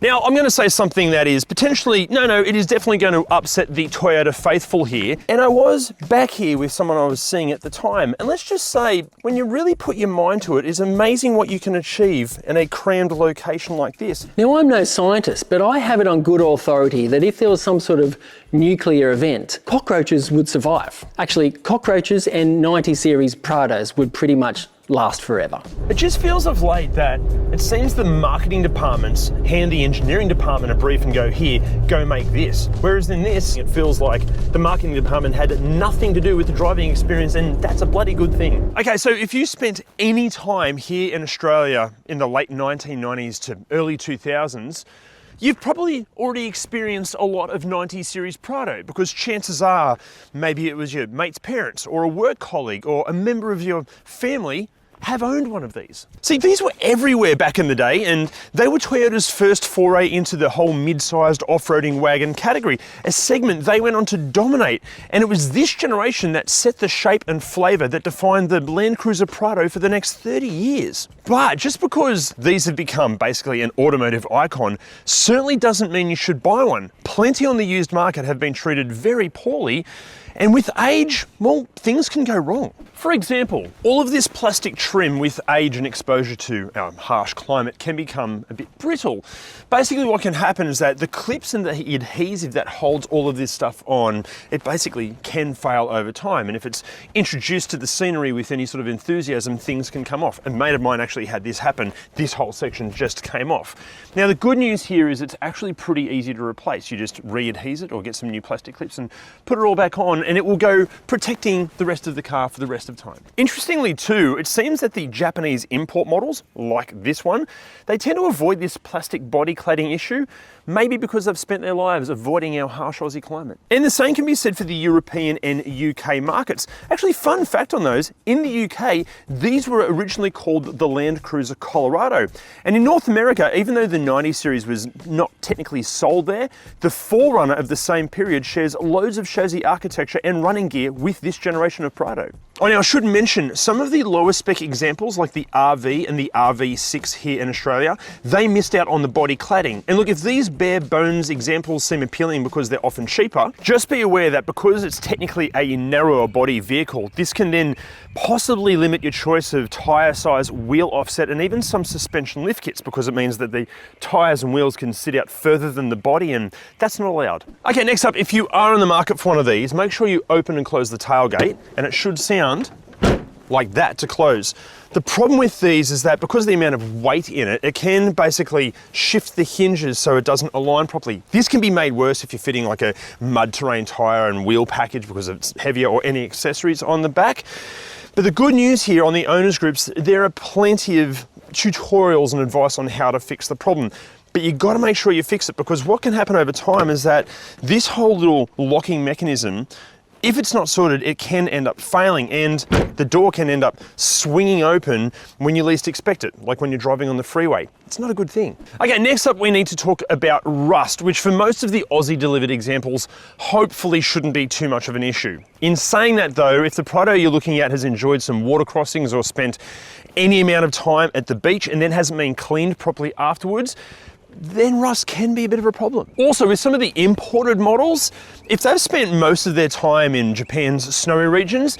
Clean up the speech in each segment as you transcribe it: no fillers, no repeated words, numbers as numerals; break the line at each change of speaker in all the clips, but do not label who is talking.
Now, I'm going to say something that is potentially, it is definitely going to upset the Toyota faithful here. And I was back here with someone I was seeing at the time. And let's just say, when you really put your mind to it, it's amazing what you can achieve in a crammed location like this.
Now, I'm no scientist, but I have it on good authority that if there was some sort of nuclear event, cockroaches would survive. Actually, cockroaches and 90 series Prados would pretty much last forever.
It just feels of late that it seems the marketing departments hand the engineering department a brief and go, here, go make this. Whereas in this, it feels like the marketing department had nothing to do with the driving experience, and that's a bloody good thing. Okay, so if you spent any time here in Australia in the late 1990s to early 2000s, you've probably already experienced a lot of 90 series Prado, because chances are maybe it was your mate's parents or a work colleague or a member of your family have owned one of these. See, these were everywhere back in the day, and they were Toyota's first foray into the whole mid-sized off-roading wagon category, a segment they went on to dominate. And it was this generation that set the shape and flavour that defined the LandCruiser Prado for the next 30 years. But just because these have become basically an automotive icon certainly doesn't mean you should buy one. Plenty on the used market have been treated very poorly, and with age, well, things can go wrong. For example, all of this plastic trim with age and exposure to our harsh climate can become a bit brittle. Basically what can happen is that the clips and the adhesive that holds all of this stuff on, it basically can fail over time. And if it's introduced to the scenery with any sort of enthusiasm, things can come off. A mate of mine actually had this happen. This whole section just came off. Now the good news here is it's actually pretty easy to replace. You just re-adhese it or get some new plastic clips and put it all back on, and it will go protecting the rest of the car for the rest of time. Interestingly too, it seems that the Japanese import models, like this one, they tend to avoid this plastic body cladding issue, maybe because they've spent their lives avoiding our harsh Aussie climate. And the same can be said for the European and UK markets. Actually, fun fact on those, in the UK, these were originally called the Land Cruiser Colorado. And in North America, even though the 90 series was not technically sold there, the forerunner of the same period shares loads of chassis architecture and running gear with this generation of Prado. Oh, now I should mention, some of the lower spec examples like the RV and the RV6 here in Australia, they missed out on the body cladding. And look, if these bare bones examples seem appealing because they're often cheaper, just be aware that because it's technically a narrower body vehicle, this can then possibly limit your choice of tyre size, wheel offset, and even some suspension lift kits, because it means that the tyres and wheels can sit out further than the body, and that's not allowed. Okay, next up, if you are in the market for one of these, make sure you open and close the tailgate, and it should sound like that to close. The problem with these is that because of the amount of weight in it, it can basically shift the hinges so it doesn't align properly. This can be made worse if you're fitting like a mud terrain tyre and wheel package because it's heavier, or any accessories on the back. But the good news here on the owners groups, there are plenty of tutorials and advice on how to fix the problem. But you got to make sure you fix it, because what can happen over time is that this whole little locking mechanism, if it's not sorted, it can end up failing, and the door can end up swinging open when you least expect it, like when you're driving on the freeway. It's not a good thing. Okay, next up we need to talk about rust, which for most of the Aussie delivered examples, hopefully shouldn't be too much of an issue. In saying that though, if the Prado you're looking at has enjoyed some water crossings or spent any amount of time at the beach and then hasn't been cleaned properly afterwards, then rust can be a bit of a problem. Also, with some of the imported models, if they've spent most of their time in Japan's snowy regions,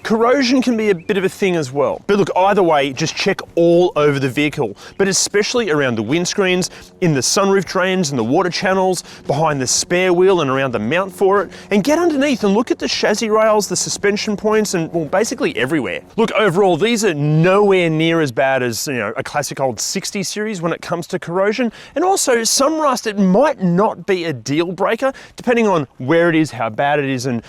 corrosion can be a bit of a thing as well. But look, either way, just check all over the vehicle, but especially around the windscreens, in the sunroof drains and the water channels, behind the spare wheel and around the mount for it, and get underneath and look at the chassis rails, the suspension points, and well, basically everywhere. Look, overall, these are nowhere near as bad as, a classic old 60 series when it comes to corrosion. And also, some rust, it might not be a deal breaker, depending on where it is, how bad it is, and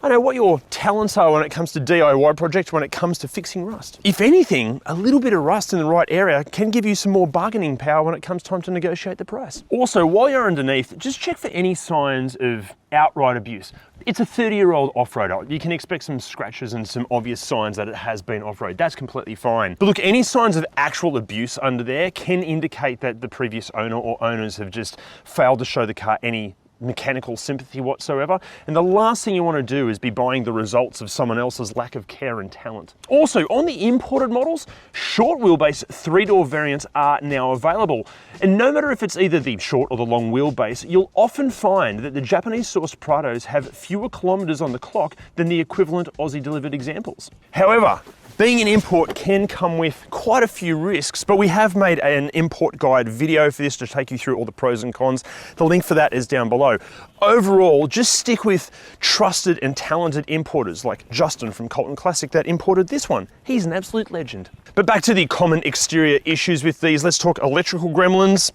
I know what your talents are when it comes to DIY projects, when it comes to fixing rust. If anything, a little bit of rust in the right area can give you some more bargaining power when it comes time to negotiate the price. Also, while you're underneath, just check for any signs of outright abuse. It's a 30-year-old off-roader. You can expect some scratches and some obvious signs that it has been off-road. That's completely fine. But look, any signs of actual abuse under there can indicate that the previous owner or owners have just failed to show the car any mechanical sympathy whatsoever. And the last thing you want to do is be buying the results of someone else's lack of care and talent. Also, on the imported models, short wheelbase 3-door variants are now available. And no matter if it's either the short or the long wheelbase, you'll often find that the Japanese sourced Prados have fewer kilometers on the clock than the equivalent Aussie delivered examples. However, being an import can come with quite a few risks, but we have made an import guide video for this to take you through all the pros and cons. The link for that is down below. Overall, just stick with trusted and talented importers like Justin from Colton Classic that imported this one. He's an absolute legend. But back to the common exterior issues with these, let's talk electrical gremlins.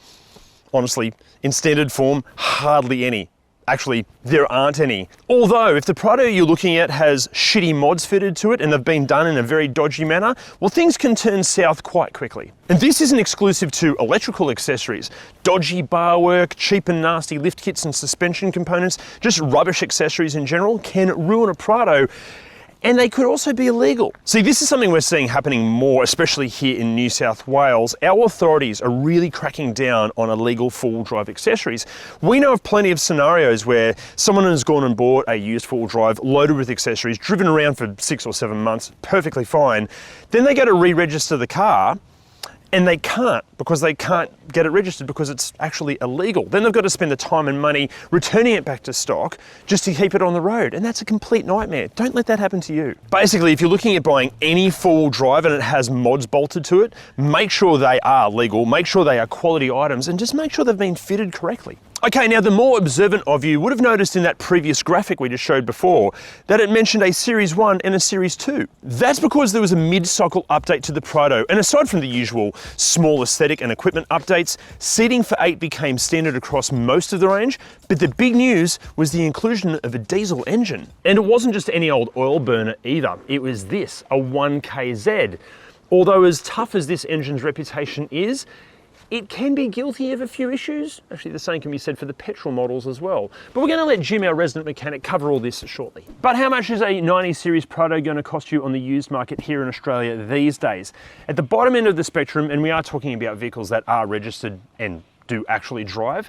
Honestly, in standard form, hardly any. Actually, there aren't any. Although, if the Prado you're looking at has shitty mods fitted to it and they've been done in a very dodgy manner, well, things can turn south quite quickly. And this isn't exclusive to electrical accessories. Dodgy bar work, cheap and nasty lift kits and suspension components, just rubbish accessories in general can ruin a Prado. And they could also be illegal. See, this is something we're seeing happening more, especially here in New South Wales. Our authorities are really cracking down on illegal four-wheel drive accessories. We know of plenty of scenarios where someone has gone and bought a used four-wheel drive loaded with accessories, driven around for 6 or 7 months, perfectly fine. Then they go to re-register the car, and they can't because they can't get it registered because it's actually illegal. Then they've got to spend the time and money returning it back to stock just to keep it on the road. And that's a complete nightmare. Don't let that happen to you. Basically, if you're looking at buying any four-wheel drive and it has mods bolted to it, make sure they are legal, make sure they are quality items, and just make sure they've been fitted correctly. Okay, now the more observant of you would have noticed in that previous graphic we just showed before that it mentioned a Series 1 and a Series 2. That's because there was a mid-cycle update to the Prado, and aside from the usual small aesthetic and equipment updates, seating for 8 became standard across most of the range, but the big news was the inclusion of a diesel engine. And it wasn't just any old oil burner either, it was this, a 1KZ. Although as tough as this engine's reputation is, it can be guilty of a few issues. Actually, the same can be said for the petrol models as well. But we're going to let Jim, our resident mechanic, cover all this shortly. But how much is a 90 Series Prado going to cost you on the used market here in Australia these days? At the bottom end of the spectrum, and we are talking about vehicles that are registered and do actually drive,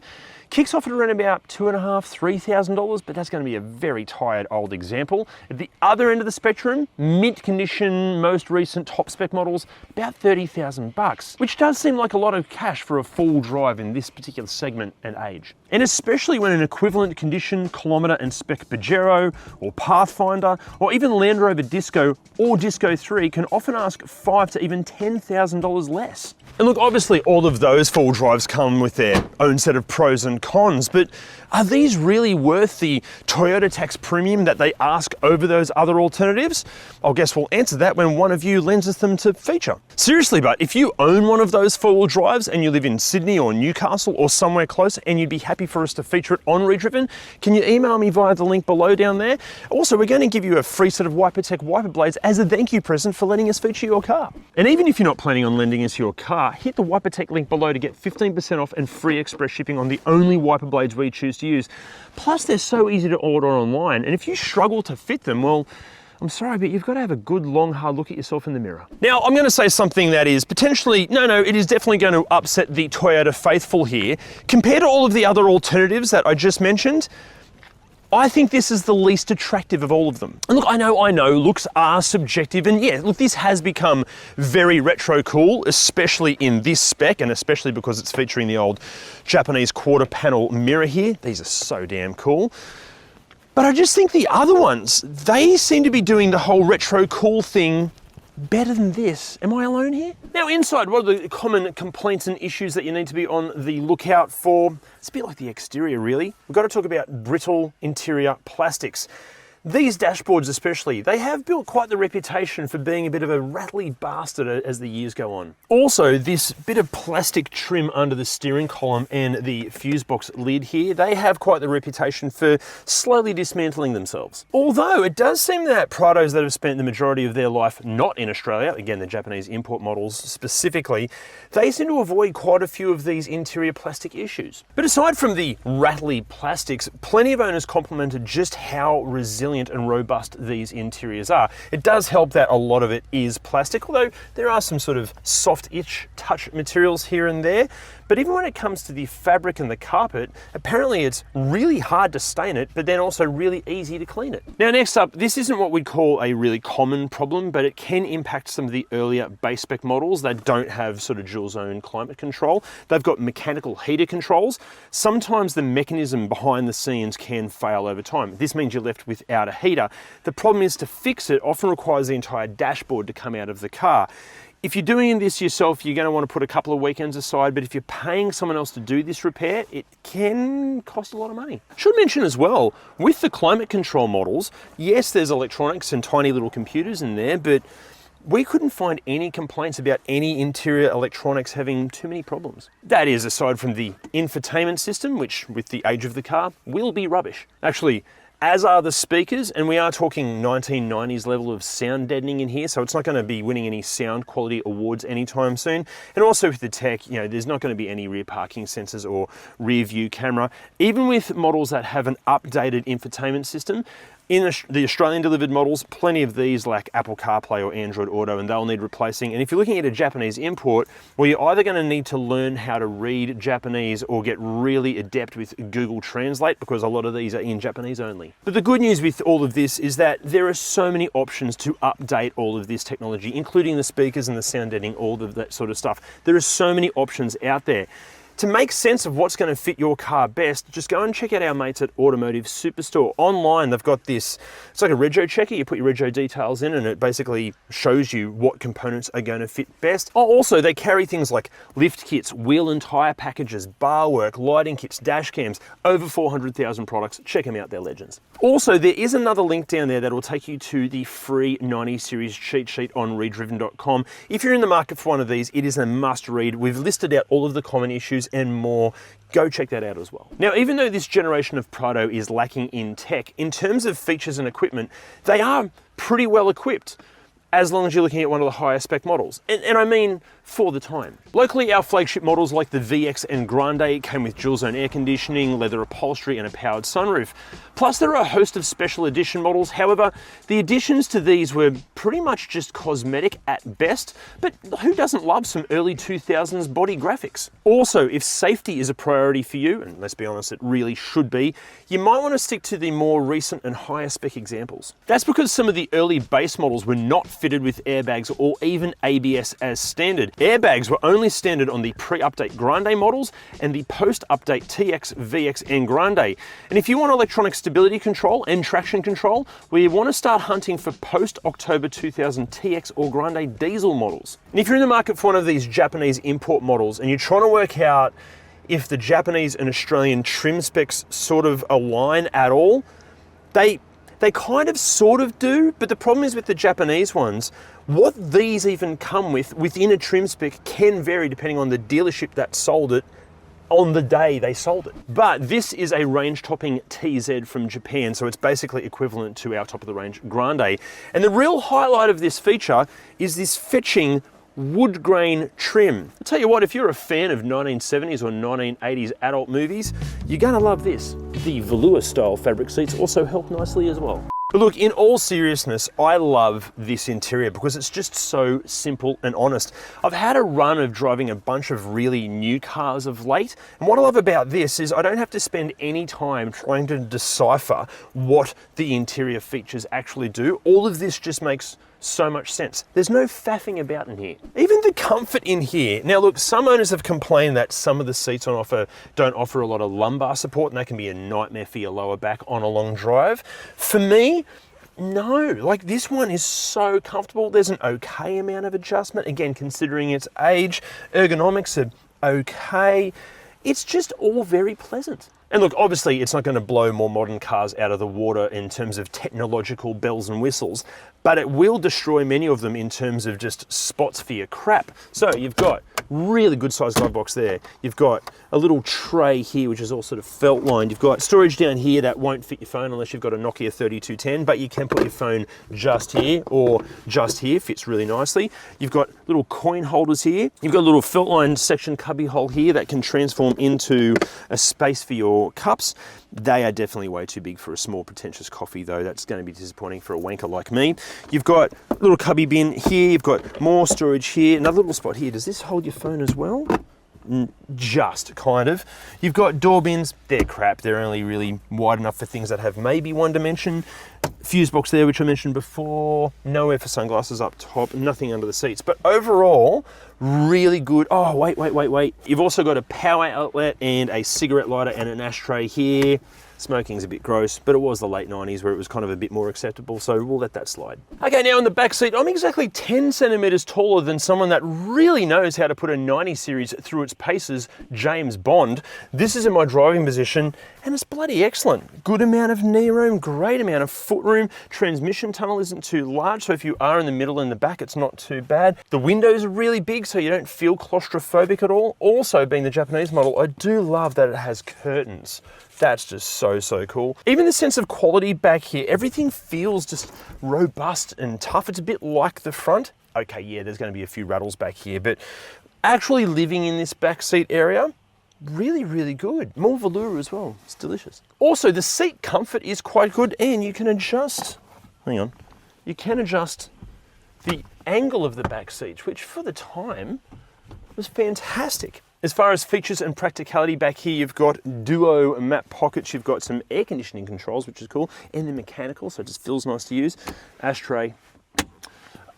kicks off at around about $2,500, $3,000, but that's going to be a very tired old example. At the other end of the spectrum, mint condition, most recent top spec models, about $30,000, which does seem like a lot of cash for a full drive in this particular segment and age. And especially when an equivalent condition, kilometre and spec Pajero or Pathfinder or even Land Rover Disco or Disco 3 can often ask $5,000 to even $10,000 less. And look, obviously all of those full drives come with their own set of pros and cons, but are these really worth the Toyota tax premium that they ask over those other alternatives? I guess we'll answer that when one of you lends us them to feature. Seriously, but if you own one of those four-wheel drives and you live in Sydney or Newcastle or somewhere close and you'd be happy for us to feature it on ReDriven, can you email me via the link below down there? Also, we're going to give you a free set of Wipertech wiper blades as a thank you present for letting us feature your car. And even if you're not planning on lending us your car, hit the Wipertech link below to get 15% off and free express shipping on the only wiper blades we choose to use. Plus, they're so easy to order online, and if you struggle to fit them, well, I'm sorry, but you've got to have a good, long, hard look at yourself in the mirror. Now, I'm going to say something that is potentially, it is definitely going to upset the Toyota faithful here. Compared to all of the other alternatives that I just mentioned, I think this is the least attractive of all of them. And look, I know, looks are subjective, and yeah, look, this has become very retro cool, especially in this spec, and especially because it's featuring the old Japanese quarter panel mirror here. These are so damn cool. But I just think the other ones, they seem to be doing the whole retro cool thing better than this. Am I alone here? Now inside, what are the common complaints and issues that you need to be on the lookout for? It's a bit like the exterior, really. We've got to talk about brittle interior plastics. These dashboards especially, they have built quite the reputation for being a bit of a rattly bastard as the years go on. Also, this bit of plastic trim under the steering column and the fuse box lid here, they have quite the reputation for slowly dismantling themselves. Although it does seem that Prados that have spent the majority of their life not in Australia, again the Japanese import models specifically, they seem to avoid quite a few of these interior plastic issues. But aside from the rattly plastics, plenty of owners complimented just how resilient and robust these interiors are. It does help that a lot of it is plastic, although there are some sort of soft-ish touch materials here and there. But even when it comes to the fabric and the carpet, apparently it's really hard to stain it, but then also really easy to clean it. Now next up, this isn't what we'd call a really common problem, but it can impact some of the earlier base spec models that don't have sort of dual zone climate control. They've got mechanical heater controls. Sometimes the mechanism behind the scenes can fail over time. This means you're left without a heater. The problem is, to fix it often requires the entire dashboard to come out of the car. If you're doing this yourself, you're going to want to put a couple of weekends aside, but if you're paying someone else to do this repair, it can cost a lot of money. Should mention as well, with the climate control models, yes, there's electronics and tiny little computers in there, but we couldn't find any complaints about any interior electronics having too many problems. That is, aside from the infotainment system, which with the age of the car will be rubbish. Actually, as are the speakers, and we are talking 1990s level of sound deadening in here, so it's not going to be winning any sound quality awards anytime soon. And also with the tech, there's not going to be any rear parking sensors or rear view camera. Even with models that have an updated infotainment system, in the Australian delivered models, plenty of these lack Apple CarPlay or Android Auto, and they'll need replacing. And if you're looking at a Japanese import, well, you're either going to need to learn how to read Japanese or get really adept with Google Translate, because a lot of these are in Japanese only. But the good news with all of this is that there are so many options to update all of this technology, including the speakers and the sound deadening, all of that sort of stuff. There are so many options out there. To make sense of what's going to fit your car best, just go and check out our mates at Automotive Superstore. Online, they've got this, it's like a rego checker. You put your rego details in and it basically shows you what components are going to fit best. Oh, also, they carry things like lift kits, wheel and tire packages, bar work, lighting kits, dash cams, over 400,000 products. Check them out, they're legends. Also, there is another link down there that will take you to the free 90 series cheat sheet on ReDriven.com. If you're in the market for one of these, it is a must read. We've listed out all of the common issues and more. Go check that out as well. Now, even though this generation of Prado is lacking in tech, in terms of features and equipment, they are pretty well equipped, as long as you're looking at one of the higher spec models. And I mean, for the time. Locally, our flagship models like the VX and Grande came with dual zone air conditioning, leather upholstery, and a powered sunroof. Plus, there are a host of special edition models. However, the additions to these were pretty much just cosmetic at best, but who doesn't love some early 2000s body graphics? Also, if safety is a priority for you, and let's be honest, it really should be, you might want to stick to the more recent and higher spec examples. That's because some of the early base models were not fitted with airbags or even ABS as standard. Airbags were only standard on the pre-update Grande models and the post-update TX, VX and Grande. And if you want electronic stability control and traction control, well, you want to start hunting for post-October 2000 TX or Grande diesel models. And if you're in the market for one of these Japanese import models and you're trying to work out if the Japanese and Australian trim specs sort of align at all, they kind of sort of do, but the problem is with the Japanese ones, what these even come with within a trim spec can vary depending on the dealership that sold it on the day they sold it. But this is a range-topping TZ from Japan, so it's basically equivalent to our top-of-the-range Grande. And the real highlight of this feature is this fetching wood grain trim. I'll tell you what, if you're a fan of 1970s or 1980s adult movies, you're gonna love this. The velour style fabric seats also help nicely as well. But look, in all seriousness, I love this interior because it's just so simple and honest. I've had a run of driving a bunch of really new cars of late, and what I love about this is I don't have to spend any time trying to decipher what the interior features actually do. All of this just makes so much sense. There's no faffing about in here. Even the comfort in here. Now look, some owners have complained that some of the seats on offer don't offer a lot of lumbar support, and that can be a nightmare for your lower back on a long drive. For me, no, like this one is so comfortable. There's an okay amount of adjustment. Again, considering its age, ergonomics are okay. It's just all very pleasant. And look, obviously it's not going to blow more modern cars out of the water in terms of technological bells and whistles, but it will destroy many of them in terms of just spots for your crap. So you've got really good sized glove box there. You've got a little tray here, which is all sort of felt lined. You've got storage down here that won't fit your phone unless you've got a Nokia 3210, but you can put your phone just here or just here, fits really nicely. You've got little coin holders here. You've got a little felt lined section cubby hole here that can transform into a space for your cups. They are definitely way too big for a small pretentious coffee though. That's going to be disappointing for a wanker like me. You've got a little cubby bin here. You've got more storage here. Another little spot here. Does this hold your phone as well? just kind of. You've got door bins, they're crap. They're only really wide enough for things that have maybe one dimension. Fuse box there, which I mentioned before. Nowhere for sunglasses up top, nothing under the seats. But overall, really good. Oh, wait. You've also got a power outlet and a cigarette lighter and an ashtray here. Smoking's a bit gross, but it was the late 90s where it was kind of a bit more acceptable, so we'll let that slide. Okay, now in the back seat, I'm exactly 10 centimeters taller than someone that really knows how to put a 90 series through its paces, James Bond. This is in my driving position, and it's bloody excellent. Good amount of knee room, great amount of foot room. Transmission tunnel isn't too large, so if you are in the middle and the back, it's not too bad. The windows are really big, so you don't feel claustrophobic at all. Also, being the Japanese model, I do love that it has curtains. That's just so cool. Even the sense of quality back here, everything feels just robust and tough. It's a bit like the front. Okay, yeah, there's gonna be a few rattles back here, but actually living in this back seat area, really good. More velour as well, it's delicious. Also, the seat comfort is quite good, and you can adjust, you can adjust the angle of the back seats, which for the time was fantastic. As far as features and practicality back here, you've got duo map pockets, you've got some air conditioning controls, which is cool, and they're mechanical, so it just feels nice to use. Ashtray.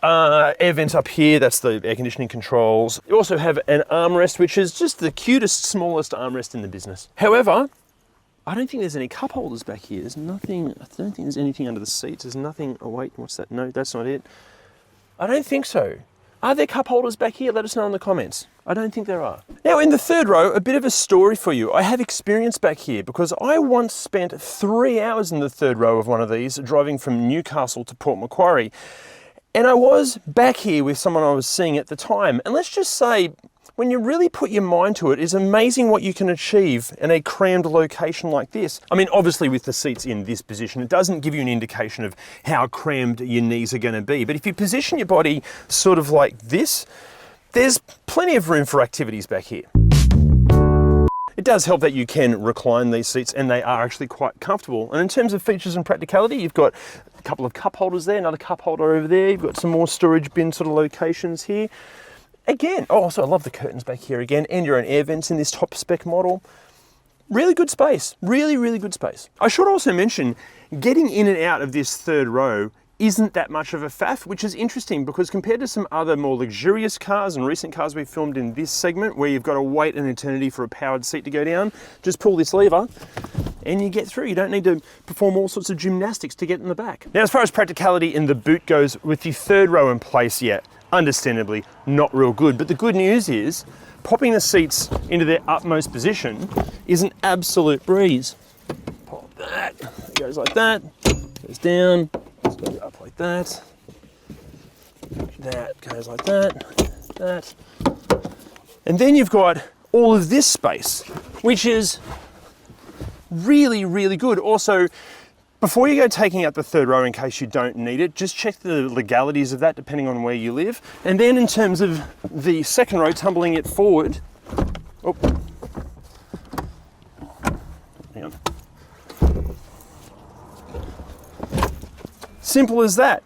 Air vents up here, that's the air conditioning controls. You also have an armrest, which is just the cutest, smallest armrest in the business. However, I don't think there's any cup holders back here. There's nothing, I don't think there's anything under the seats. There's nothing, oh wait, what's that? No, that's not it. I don't think so. Are there cup holders back here? Let us know in the comments. I don't think there are. Now in the third row, a bit of a story for you. I have experience back here because I once spent 3 hours in the third row of one of these, driving from Newcastle to Port Macquarie. And I was back here with someone I was seeing at the time. And let's just say, when you really put your mind to it, it's amazing what you can achieve in a crammed location like this. I mean, obviously with the seats in this position, it doesn't give you an indication of how crammed your knees are gonna be. But if you position your body sort of like this, there's plenty of room for activities back here. It does help that you can recline these seats, and they are actually quite comfortable. And in terms of features and practicality, you've got a couple of cup holders there, another cup holder over there. You've got some more storage bin sort of locations here. Again, oh, also I love the curtains back here again, and your own air vents in this top spec model. Really good space, really good space. I should also mention, getting in and out of this third row isn't that much of a faff, which is interesting because compared to some other more luxurious cars and recent cars we've filmed in this segment where you've got to wait an eternity for a powered seat to go down, just pull this lever and you get through. You don't need to perform all sorts of gymnastics to get in the back. Now, as far as practicality in the boot goes, with the third row in place yet, understandably not real good, but the good news is popping the seats into their utmost position is an absolute breeze. Pop that, it goes like that, goes down, goes up like that, that goes like that, and then you've got all of this space, which is really good. Also, before you go taking out the third row in case you don't need it, just check the legalities of that depending on where you live. And then in terms of the second row, tumbling it forward, oh, hang on. Simple as that.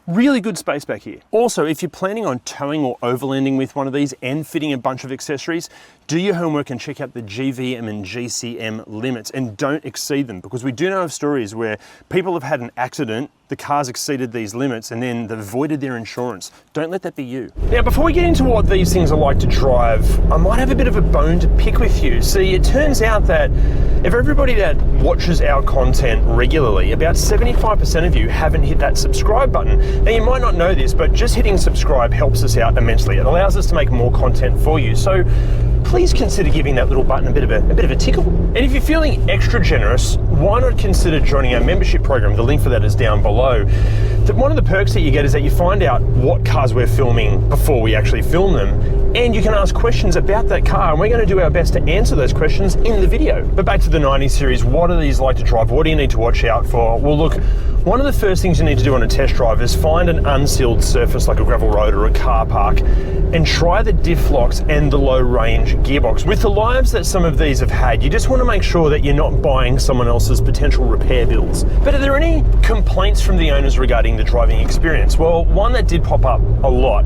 Really good space back here. Also, if you're planning on towing or overlanding with one of these and fitting a bunch of accessories, do your homework and check out the GVM and GCM limits and don't exceed them, because we do know of stories where people have had an accident, the car's exceeded these limits and then they've voided their insurance. Don't let that be you. Now, before we get into what these things are like to drive, I might have a bit of a bone to pick with you. See, it turns out that if everybody that watches our content regularly, about 75% of you haven't hit that subscribe button. Now, you might not know this, but just hitting subscribe helps us out immensely. It allows us to make more content for you. So please consider giving that little button a bit of a tickle. And if you're feeling extra generous, why not consider joining our membership program? The link for that is down below. One of the perks that you get is that you find out what cars we're filming before we actually film them, and you can ask questions about that car, and we're going to do our best to answer those questions in the video. But back to the 90 series, what are these like to drive? What do you need to watch out for? Well, look, one of the first things you need to do on a test drive is find an unsealed surface like a gravel road or a car park and try the diff locks and the low range gearbox. With the lives that some of these have had, you just want to make sure that you're not buying someone else's potential repair bills. But are there any complaints from the owners regarding the driving experience? Well, one that did pop up a lot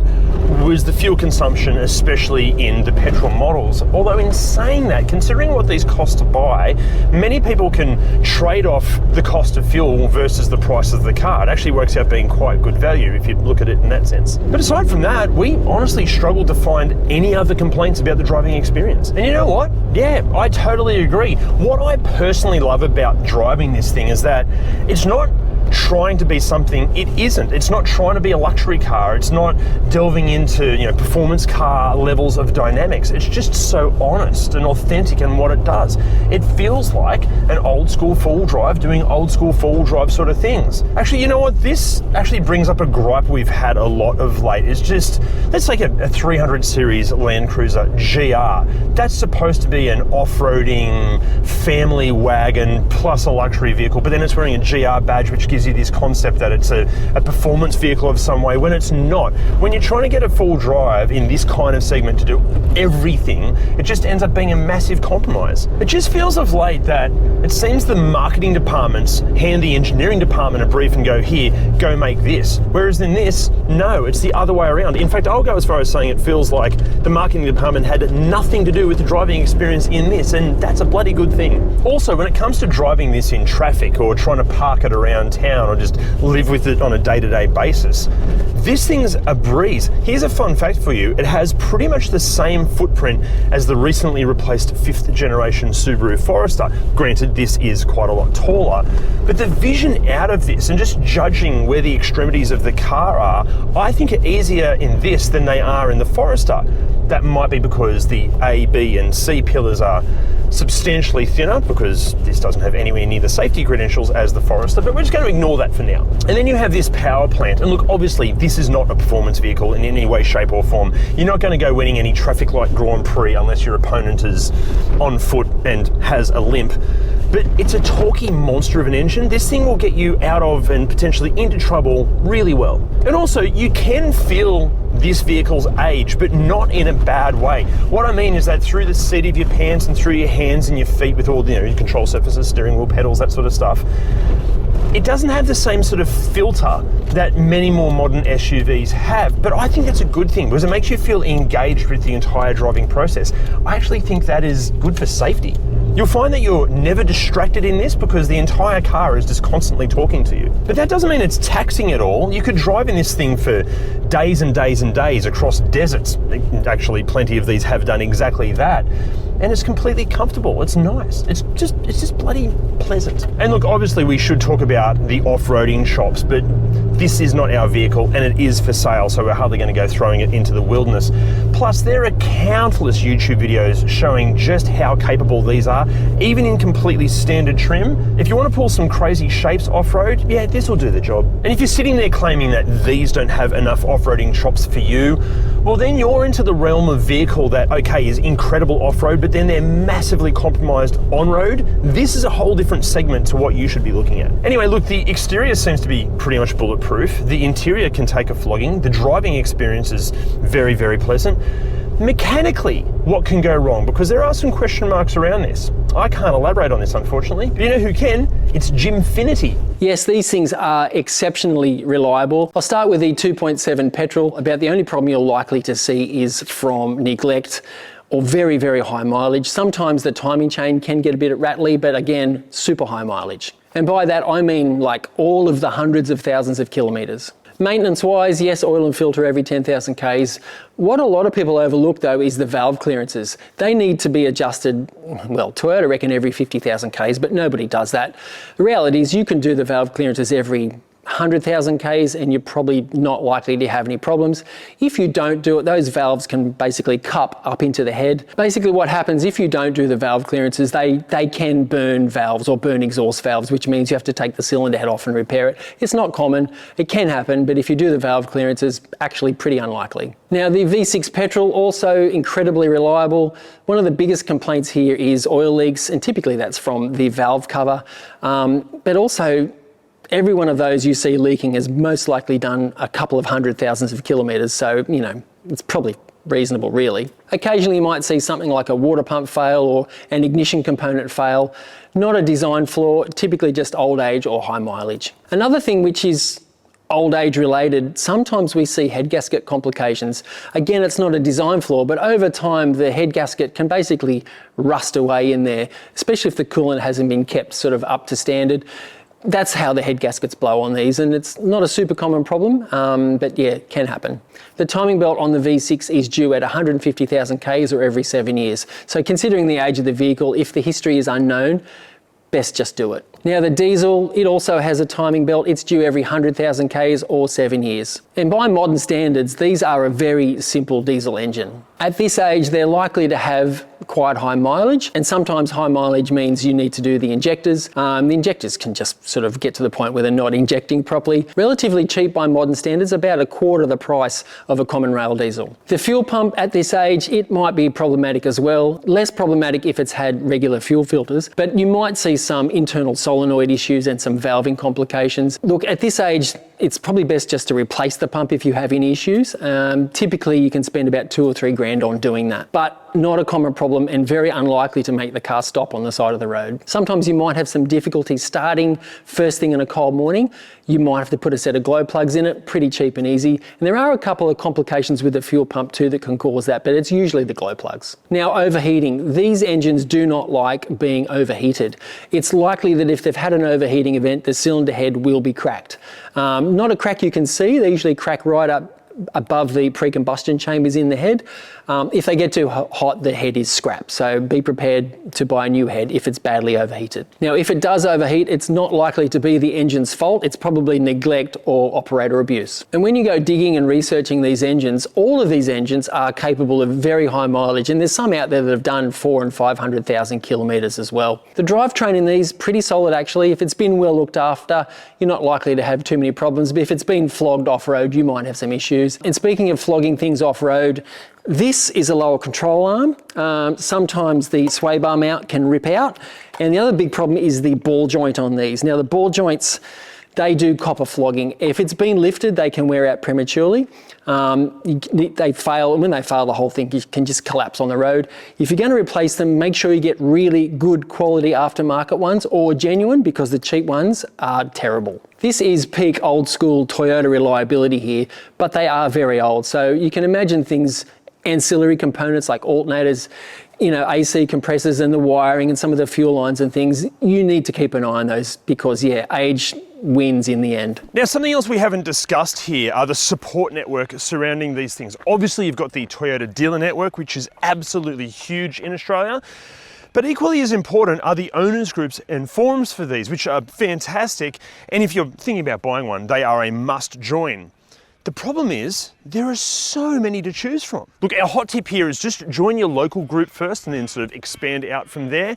was the fuel consumption, especially in the petrol models. Although in saying that, considering what these cost to buy, many people can trade off the cost of fuel versus the price of the car. It actually works out being quite good value if you look at it in that sense. But aside from that, we honestly struggled to find any other complaints about the driving experience. And you know what? Yeah, I totally agree. What I personally love about driving this thing is that it's not trying to be something it isn't. It's not trying to be a luxury car. It's not delving into, performance car levels of dynamics. It's just so honest and authentic in what it does. It feels like an old school four-wheel drive doing old school four-wheel drive sort of things. Actually, you know what? This actually brings up a gripe we've had a lot of late. It's just, let's take a 300 series LandCruiser GR. That's supposed to be an off-roading family wagon plus a luxury vehicle, but then it's wearing a GR badge, which gives you this concept that it's a performance vehicle of some way, when it's not. When you're trying to get a full drive in this kind of segment to do everything, it just ends up being a massive compromise. It just feels of late that it seems the marketing departments hand the engineering department a brief and go, here, go make this. Whereas in this, no, it's the other way around. In fact, I'll go as far as saying it feels like the marketing department had nothing to do with the driving experience in this, and that's a bloody good thing. Also, when it comes to driving this in traffic or trying to park it around town or just live with it on a day-to-day basis, this thing's a breeze. Here's a fun fact for you. It has pretty much the same footprint as the recently replaced 5th generation Subaru Forester. Granted, this is quite a lot taller, but the vision out of this and just judging where the extremities of the car are, I think are easier in this than they are in the Forester. That might be because the A, B and C pillars are substantially thinner, because this doesn't have anywhere near the safety credentials as the Forester, but we're just going to ignore that for now. And then you have this power plant, and look, obviously this is not a performance vehicle in any way, shape or form. You're not going to go winning any traffic light Grand Prix unless your opponent is on foot and has a limp. But it's a torquey monster of an engine. This thing will get you out of and potentially into trouble really well. And also, you can feel this vehicle's age, but not in a bad way. What I mean is that through the seat of your pants and through your hands and your feet with all the your control surfaces, steering wheel, pedals, that sort of stuff, it doesn't have the same sort of filter that many more modern SUVs have, but I think that's a good thing because it makes you feel engaged with the entire driving process. I actually think that is good for safety. You'll find that you're never distracted in this because the entire car is just constantly talking to you. But that doesn't mean it's taxing at all. You could drive in this thing for days and days and days across deserts. Actually, plenty of these have done exactly that. And it's completely comfortable. It's nice. It's just bloody pleasant. And look, obviously we should talk about the off-roading chops, but this is not our vehicle and it is for sale, so we're hardly going to go throwing it into the wilderness. Plus, there are countless YouTube videos showing just how capable these are, even in completely standard trim. If you want to pull some crazy shapes off-road, yeah, this will do the job. And if you're sitting there claiming that these don't have enough off-roading chops for you, well then you're into the realm of vehicle that, okay, is incredible off-road, but then they're massively compromised on-road. This is a whole different segment to what you should be looking at. Anyway, look, the exterior seems to be pretty much bulletproof. The interior can take a flogging. The driving experience is very, very pleasant. Mechanically, what can go wrong? Because there are some question marks around this. I can't elaborate on this, unfortunately, but you know who can? It's Jimfinity.
Yes, these things are exceptionally reliable. I'll start with the 2.7 petrol. About the only problem you're likely to see is from neglect or very, very high mileage. Sometimes the timing chain can get a bit rattly, but again, super high mileage. And by that, I mean like all of the hundreds of thousands of kilometers. Maintenance-wise, yes, oil and filter every 10,000 Ks. What a lot of people overlook though is the valve clearances. They need to be adjusted, well, Toyota reckon every 50,000 Ks, but nobody does that. The reality is you can do the valve clearances every 100,000 Ks and you're probably not likely to have any problems. If you don't do it, those valves can basically cup up into the head. Basically what happens if you don't do the valve clearances, they can burn valves or burn exhaust valves, which means you have to take the cylinder head off and repair it. It's not common, it can happen, but if you do the valve clearances, actually pretty unlikely. Now the V6 petrol, also incredibly reliable. One of the biggest complaints here is oil leaks, and typically that's from the valve cover, but also every one of those you see leaking has most likely done a couple of 100,000s of kilometers, so, you know, it's probably reasonable really. Occasionally you might see something like a water pump fail or an ignition component fail. Not a design flaw, typically just old age or high mileage. Another thing which is old age related, sometimes we see head gasket complications. Again, it's not a design flaw, but over time the head gasket can basically rust away in there, especially if the coolant hasn't been kept sort of up to standard. That's how the head gaskets blow on these, and it's not a super common problem, but yeah, it can happen. The timing belt on the V6 is due at 150,000 Ks or every 7 years. So considering the age of the vehicle, if the history is unknown, best just do it. Now the diesel, it also has a timing belt. It's due every 100,000 Ks or 7 years. And by modern standards, these are a very simple diesel engine. At this age, they're likely to have quite high mileage, and sometimes high mileage means you need to do the injectors. The injectors can just sort of get to the point where they're not injecting properly. Relatively cheap by modern standards, about a quarter the price of a common rail diesel. The fuel pump at this age, it might be problematic as well. Less problematic if it's had regular fuel filters, but you might see some internal solenoid issues and some valving complications. Look, at this age, it's probably best just to replace the pump if you have any issues. Typically you can spend about $2 or $3 grand on doing that, but not a common problem and very unlikely to make the car stop on the side of the road. Sometimes you might have some difficulty starting first thing in a cold morning. You might have to put a set of glow plugs in it, pretty cheap and easy. And there are a couple of complications with the fuel pump too that can cause that, but it's usually the glow plugs. Now, overheating. These engines do not like being overheated. It's likely that if they've had an overheating event, the cylinder head will be cracked. Not a crack you can see, they usually crack right up above the pre-combustion chambers in the head. If they get too hot, the head is scrapped. So be prepared to buy a new head if it's badly overheated. Now, if it does overheat, it's not likely to be the engine's fault. It's probably neglect or operator abuse. And when you go digging and researching these engines, all of these engines are capable of very high mileage, and there's some out there that have done 400,000 and 500,000 kilometres as well. The drivetrain in these, pretty solid actually. If it's been well looked after, you're not likely to have too many problems, but if it's been flogged off-road, you might have some issues. And speaking of flogging things off-road, this is a lower control arm. Sometimes the sway bar mount can rip out. And the other big problem is the ball joint on these. Now the ball joints, they do copper flogging. If it's been lifted, they can wear out prematurely. They fail, and when they fail, the whole thing can just collapse on the road. If you're going to replace them, make sure you get really good quality aftermarket ones or genuine, because the cheap ones are terrible. This is peak old school Toyota reliability here, but they are very old. So you can imagine things, ancillary components like alternators, AC compressors and the wiring and some of the fuel lines and things, you need to keep an eye on those because, yeah, age wins in the end.
Now, something else we haven't discussed here are the support network surrounding these things. Obviously, you've got the Toyota dealer network, which is absolutely huge in Australia. But equally as important are the owners groups and forums for these, which are fantastic. And if you're thinking about buying one, they are a must join. The problem is there are so many to choose from. Look, our hot tip here is just join your local group first and then sort of expand out from there.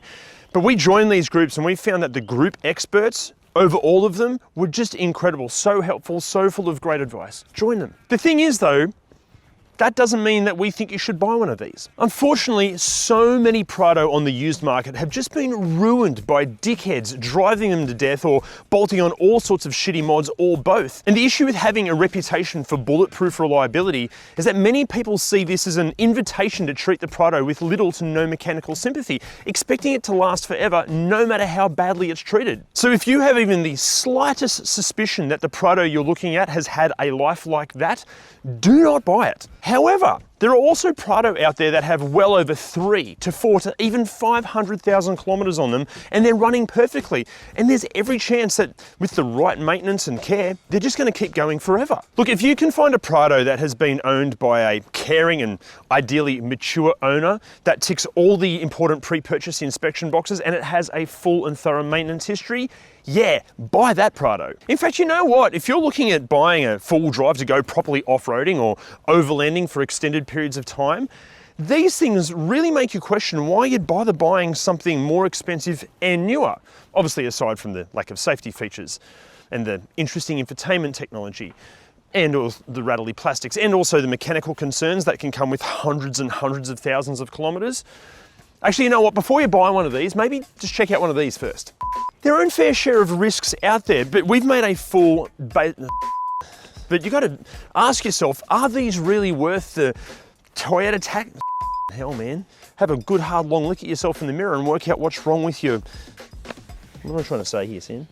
But we joined these groups and we found that the group experts over all of them were just incredible, so helpful, so full of great advice. Join them. The thing is though, that doesn't mean that we think you should buy one of these. Unfortunately, so many Prado on the used market have just been ruined by dickheads driving them to death or bolting on all sorts of shitty mods or both. And the issue with having a reputation for bulletproof reliability is that many people see this as an invitation to treat the Prado with little to no mechanical sympathy, expecting it to last forever no matter how badly it's treated. So if you have even the slightest suspicion that the Prado you're looking at has had a life like that, do not buy it. However, there are also Prado out there that have well over 3 to 4 to even 500,000 kilometers on them, and they're running perfectly. And there's every chance that with the right maintenance and care, they're just going to keep going forever. Look, if you can find a Prado that has been owned by a caring and ideally mature owner that ticks all the important pre-purchase inspection boxes and it has a full and thorough maintenance history, yeah, buy that Prado. In fact, you know what? If you're looking at buying a full drive to go properly off-roading or overlanding for extended periods of time, these things really make you question why you'd bother buying something more expensive and newer. Obviously, aside from the lack of safety features and the interesting infotainment technology and all the rattly plastics and also the mechanical concerns that can come with hundreds and hundreds of thousands of kilometers. Actually, you know what? Before you buy one of these, maybe just check out one of these first. There are a fair share of risks out there, but we've made a full but you got to ask yourself, are these really worth the Toyota tax. Hell, man. Have a good hard long look at yourself in the mirror and work out what's wrong with you. What am I trying to say here, Sam?